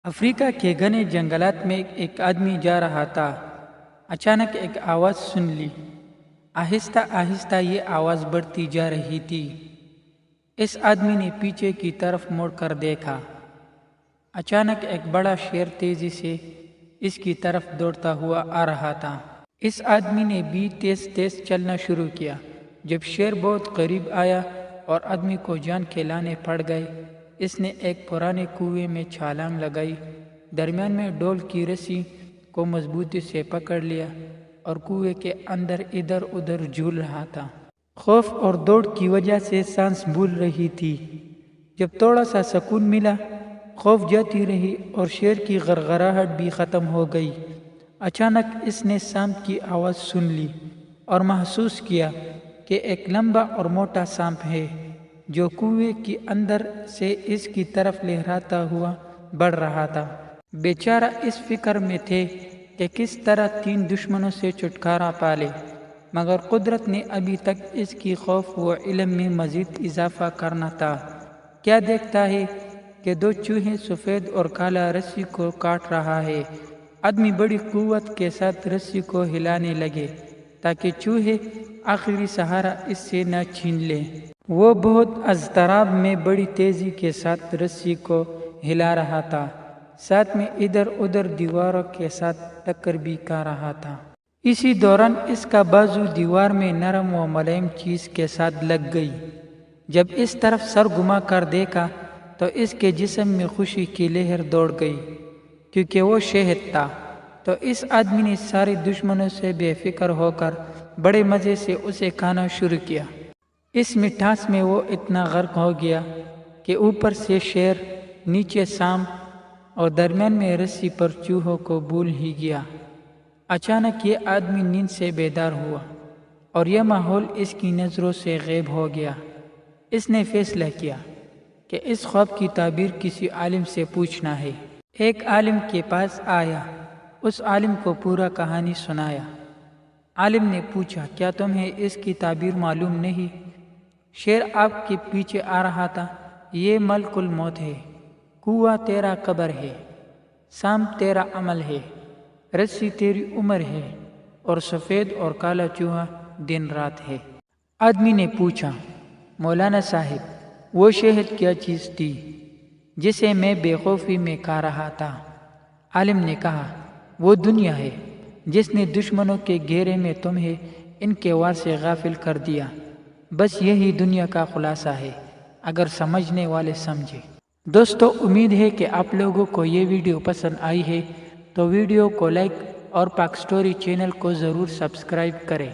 افریقہ کے گھنے جنگلات میں ایک آدمی جا رہا تھا۔ اچانک ایک آواز سن لی۔ آہستہ آہستہ یہ آواز بڑھتی جا رہی تھی۔ اس آدمی نے پیچھے کی طرف مڑ کر دیکھا۔ اچانک ایک بڑا شیر تیزی سے اس کی طرف دوڑتا ہوا آ رہا تھا۔ اس آدمی نے بھی تیز تیز چلنا شروع کیا۔ جب شیر بہت قریب آیا اور آدمی کو جان کھلانے پڑ گئے، اس نے ایک پرانے کنویں میں چھلانگ لگائی، درمیان میں ڈول کی رسی کو مضبوطی سے پکڑ لیا اور کنویں کے اندر ادھر ادھر جھول رہا تھا۔ خوف اور دوڑ کی وجہ سے سانس بھول رہی تھی۔ جب تھوڑا سا سکون ملا، خوف جاتی رہی اور شیر کی غرغراہٹ بھی ختم ہو گئی۔ اچانک اس نے سانپ کی آواز سن لی اور محسوس کیا کہ ایک لمبا اور موٹا سانپ ہے جو کنویں کے اندر سے اس کی طرف لہراتا ہوا بڑھ رہا تھا۔ بیچارہ اس فکر میں تھے کہ کس طرح 3 دشمنوں سے چھٹکارا پالے، مگر قدرت نے ابھی تک اس کی خوف و علم میں مزید اضافہ کرنا تھا۔ کیا دیکھتا ہے کہ 2 چوہے سفید اور کالا رسی کو کاٹ رہا ہے۔ آدمی بڑی قوت کے ساتھ رسی کو ہلانے لگے تاکہ چوہے آخری سہارا اس سے نہ چھین لیں۔ وہ بہت اضطراب میں بڑی تیزی کے ساتھ رسی کو ہلا رہا تھا، ساتھ میں ادھر ادھر دیواروں کے ساتھ ٹکر بھی کھا رہا تھا۔ اسی دوران اس کا بازو دیوار میں نرم و ملائم چیز کے ساتھ لگ گئی۔ جب اس طرف سر گھما کر دیکھا تو اس کے جسم میں خوشی کی لہر دوڑ گئی، کیونکہ وہ شہد تھا۔ تو اس آدمی نے سارے دشمنوں سے بے فکر ہو کر بڑے مزے سے اسے کھانا شروع کیا۔ اس مٹھاس میں وہ اتنا غرق ہو گیا کہ اوپر سے شیر، نیچے سانپ اور درمیان میں رسی پر چوہوں کو بھول ہی گیا۔ اچانک یہ آدمی نیند سے بیدار ہوا اور یہ ماحول اس کی نظروں سے غائب ہو گیا۔ اس نے فیصلہ کیا کہ اس خواب کی تعبیر کسی عالم سے پوچھنا ہے۔ ایک عالم کے پاس آیا، اس عالم کو پورا کہانی سنایا۔ عالم نے پوچھا، کیا تمہیں اس کی تعبیر معلوم نہیں؟ شیر آپ کے پیچھے آ رہا تھا، یہ ملک الموت ہے، کنواں تیرا قبر ہے، سانپ تیرا عمل ہے، رسی تیری عمر ہے اور سفید اور کالا چوہا دن رات ہے۔ آدمی نے پوچھا، مولانا صاحب وہ شہد کیا چیز تھی جسے میں بے خوفی میں کھا رہا تھا؟ عالم نے کہا، وہ دنیا ہے جس نے دشمنوں کے گھیرے میں تمہیں ان کے وار سے غافل کر دیا۔ بس یہی دنیا کا خلاصہ ہے، اگر سمجھنے والے سمجھے۔ دوستو، امید ہے کہ آپ لوگوں کو یہ ویڈیو پسند آئی ہے، تو ویڈیو کو لائک اور پاک سٹوری چینل کو ضرور سبسکرائب کریں۔